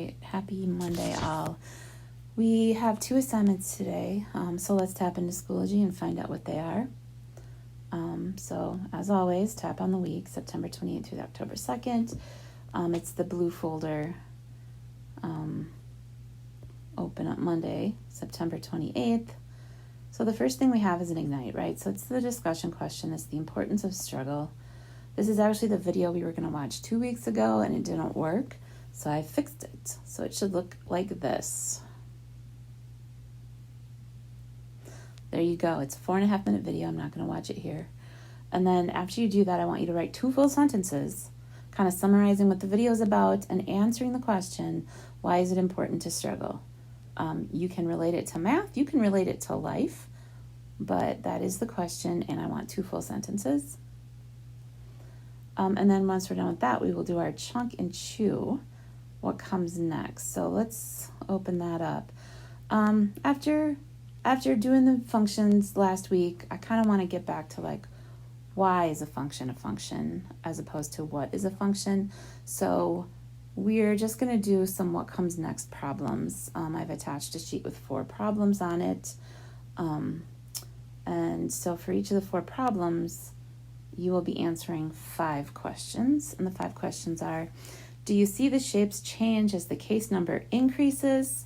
right, happy Monday all. We have 2 assignments today, so let's tap into Schoology and find out what they are. So as always, tap on the week, September 28th through October 2nd. It's the blue folder. Open up Monday, September 28th. So the first thing we have is an Ignite, right? So it's the discussion question. It's the importance of struggle. This is actually the video we were going to watch 2 weeks ago, and it didn't work. So I fixed it. So it should look like this. There you go. It's a 4.5 minute video. I'm not going to watch it here. And then after you do that, I want you to write 2 full sentences, kind of summarizing what the video is about and answering the question, why is it important to struggle? You can relate it to math. You can relate it to life. But that is the question, and I want 2 full sentences. And then once we're done with that, we will do our chunk and chew. What comes next? So let's open that up. After doing the functions last week, I kind of want to get back to like, why is a function as opposed to what is a function? So we're just going to do some what comes next problems. I've attached a sheet with 4 problems on it. And so for each of the 4 problems, you will be answering 5 questions. And the 5 questions are, do you see the shapes change as the case number increases?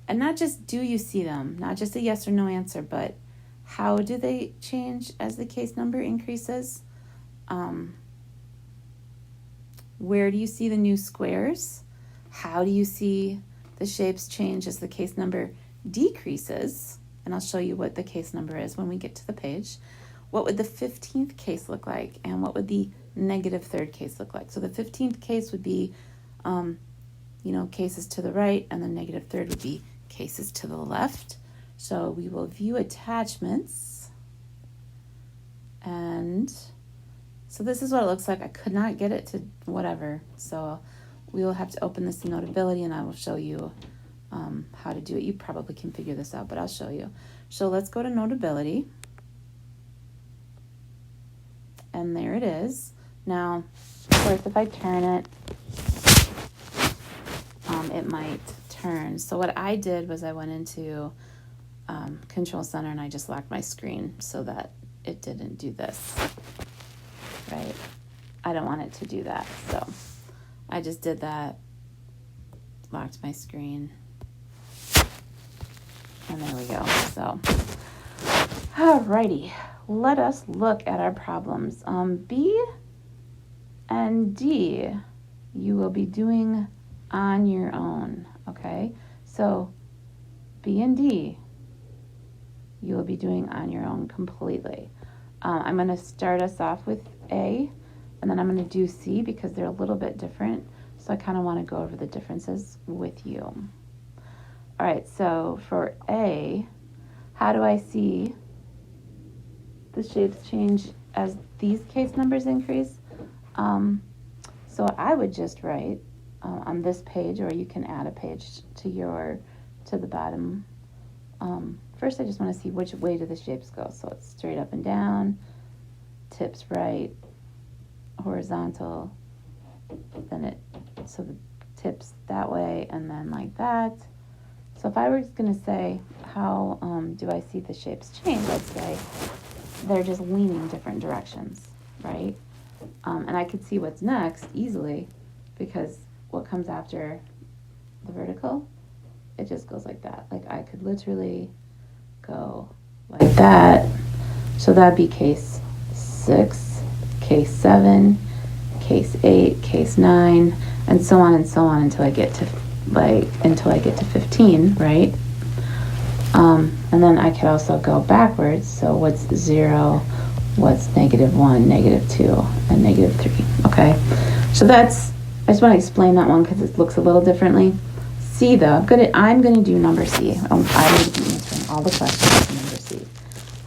And not just do you see them, not just a yes or no answer, but how do they change as the case number increases? Where do you see the new squares? How do you see the shapes change as the case number decreases? And I'll show you what the case number is when we get to the page. What would the 15th case look like? And what would the negative 3rd case look like? So the 15th case would be, cases to the right, and the negative 3rd would be cases to the left. So we will view attachments. And so this is what it looks like. I could not get it to whatever. So we will have to open this in Notability, and I will show you how to do it. You probably can figure this out, but I'll show you. So let's go to Notability. And there it is. Now, of course, if I turn it, it might turn. So what I did was I went into Control Center and I just locked my screen so that it didn't do this, right? I don't want it to do that. So I just did that, locked my screen, and there we go. So, alrighty. Let us look at our problems. B and D, you will be doing on your own, okay? So B and D, you will be doing on your own completely. I'm going to start us off with A, and then I'm going to do C because they're a little bit different. So I kind of want to go over the differences with you. All right, so for A, how do I see the shapes change as these case numbers increase? So I would just write on this page, or you can add a page to the bottom. First, I just want to see which way do the shapes go. So it's straight up and down, tips right, horizontal, so the tips that way, and then like that. So if I were going to say, how do I see the shapes change, I'd say they're just leaning different directions, right? And I could see what's next easily, because what comes after the vertical, it just goes like that. Like I could literally go like that. So that'd be case 6, case 7, case 8, case 9, and so on until I get to 15, right? And then I could also go backwards. So what's 0, what's -1, -2, and -3, okay? So I just want to explain that one because it looks a little differently. C though, I'm gonna do number C. I'm going to be answering all the questions in number C.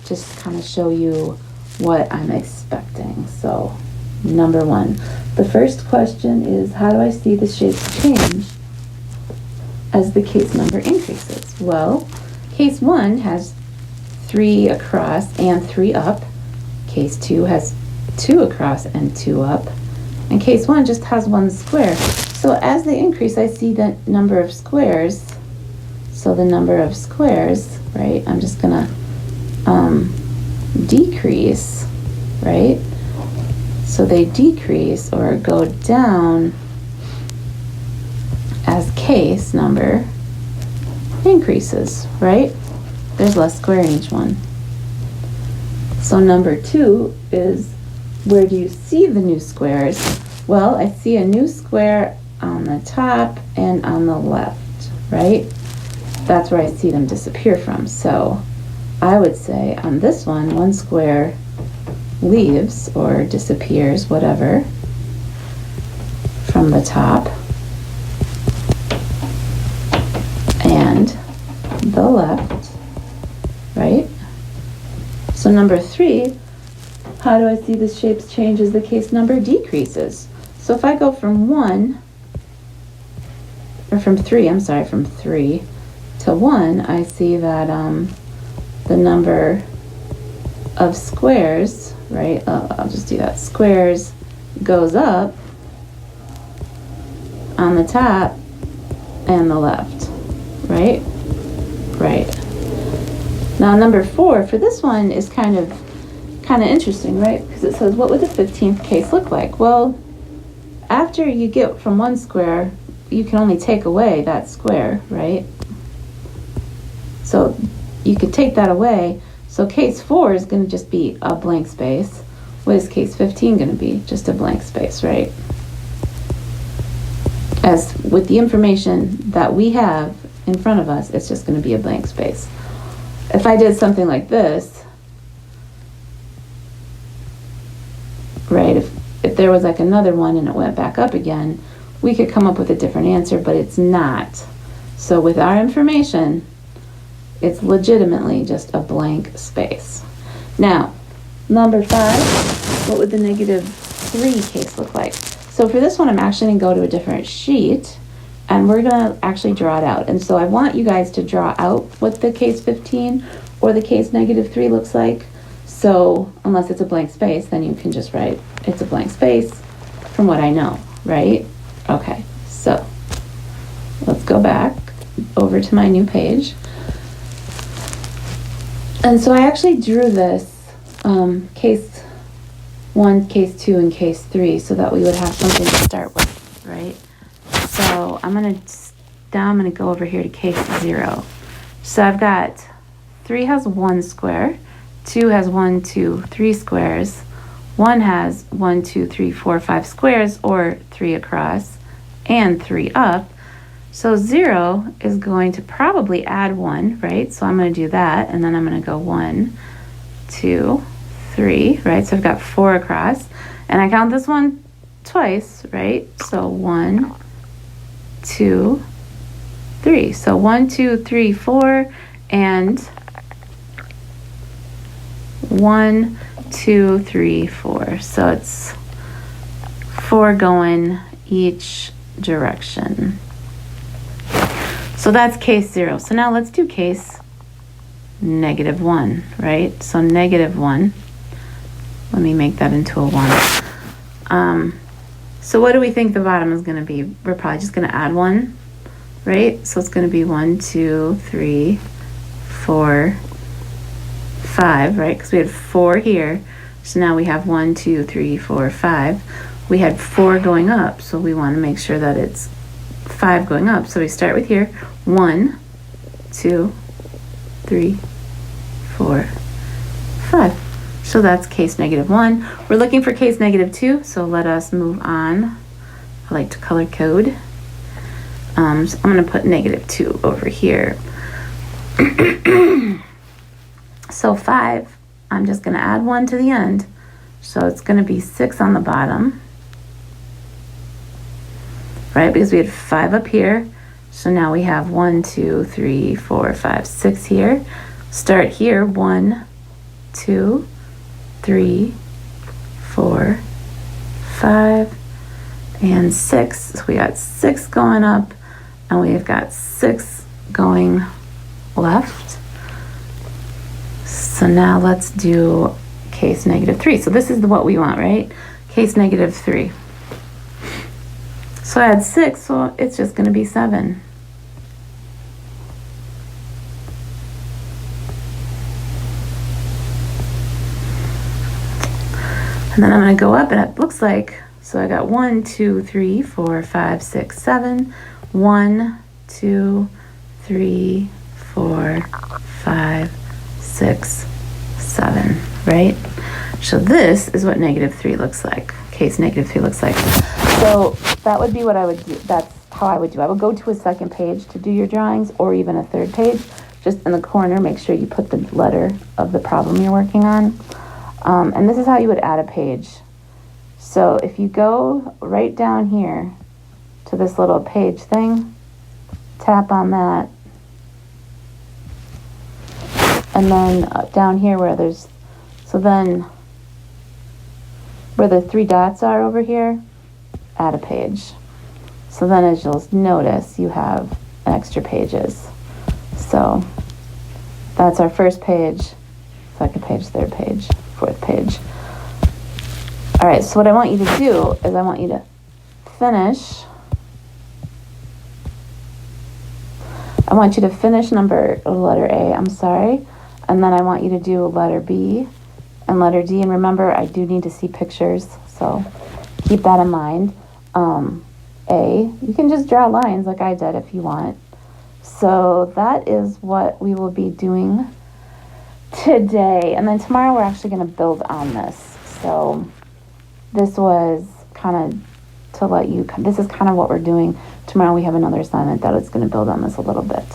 Just kind of show you what I'm expecting. So number 1, the first question is, how do I see the shapes change as the case number increases? Well, case 1 has 3 across and 3 up. Case 2 has 2 across and 2 up. And case 1 just has 1 square. So as they increase, I see the number of squares. So the number of squares, right, I'm just gonna decrease, right? So they decrease or go down as case number increases, right? There's less square in each one. So number 2 is, where do you see the new squares? Well, I see a new square on the top and on the left, right? That's where I see them disappear from. So I would say on this one square leaves or disappears, whatever, from the top and the left, right? So number 3, how do I see the shapes change as the case number decreases? So if I go from 1, or from 3, I'm sorry, from 3 to 1, I see that the number of squares, right, I'll just do that, squares goes up on the top and the left, right? Right. Now number 4 for this one is kind of interesting, right? Because it says, what would the 15th case look like? Well, after you get from 1 square, you can only take away that square, right? So you could take that away. So case 4 is going to just be a blank space. What is case 15 going to be? Just a blank space, right? As with the information that we have in front of us, it's just going to be a blank space. If I did something like this, right, if there was like another one and it went back up again, we could come up with a different answer, but it's not. So with our information, it's legitimately just a blank space. Now, number 5, what would the -3 case look like? So for this one, I'm actually going to go to a different sheet, and we're going to actually draw it out. And so I want you guys to draw out what the case 15 or the case -3 looks like. So unless it's a blank space, then you can just write it's a blank space from what I know, right? Okay, so let's go back over to my new page. And so I actually drew this case 1, case 2, and case 3 so that we would have something to start with, right? So I'm gonna go over here to case 0. So I've got 3 has 1 square, 2 has 1, 2, 3 squares, 1 has 1, 2, 3, 4, 5 squares, or 3 across and 3 up. So 0 is going to probably add 1, right? So I'm going to do that, and then I'm going to go 1, 2, 3, right? So I've got 4 across, and I count this one twice, right? So 1, 2, 3. So 1, 2, 3, 4, and 1, 2, 3, 4. So it's 4 going each direction. So that's case 0. So now let's do case -1, right? So -1. Let me make that into a 1. So what do we think the bottom is going to be? We're probably just going to add 1, right? So it's going to be 1, 2, 3, 4, 5, right? Because we had 4 here. So now we have 1, 2, 3, 4, 5. We had 4 going up, so we want to make sure that it's 5 going up. So we start with here. 1, 2, 3, 4, 5. So that's case -1. We're looking for case -2, so let us move on. I like to color code. So I'm going to put -2 over here. So 5, I'm just going to add 1 to the end. So it's going to be 6 on the bottom, right? Because we had 5 up here. So now we have 1, 2, 3, 4, 5, 6 here. Start here, 1, 2, 3, 4, 5, and 6. So we got 6 going up, and we've got 6 going left. So now let's do case -3. So this is what we want, right? Case -3. So I had 6, so it's just going to be 7. And then I'm going to go up, and it looks like, so I got 1, 2, 3, 4, 5, 6, 7. 1, 2, 3, 4, 5, 6, 7, right? So this is what -3 looks like. Case -3 looks like. So that would be what I would do. That's how I would do. I would go to a second page to do your drawings, or even a third page. Just in the corner, make sure you put the letter of the problem you're working on. And this is how you would add a page. So if you go right down here to this little page thing, tap on that, and then down here where there's, so then where the 3 dots are over here, add a page. So then as you'll notice, you have extra pages. So that's our first page, second page, third page, fourth page. All right, so what I want you to do is I want you to finish. I want you to finish letter A, I'm sorry. And then I want you to do letter B and letter D. And remember, I do need to see pictures, so keep that in mind. A, you can just draw lines like I did if you want. So that is what we will be doing today. And then tomorrow we're actually going to build on this. So this was kind of to let you, this is kind of what we're doing. Tomorrow we have another assignment that is going to build on this a little bit.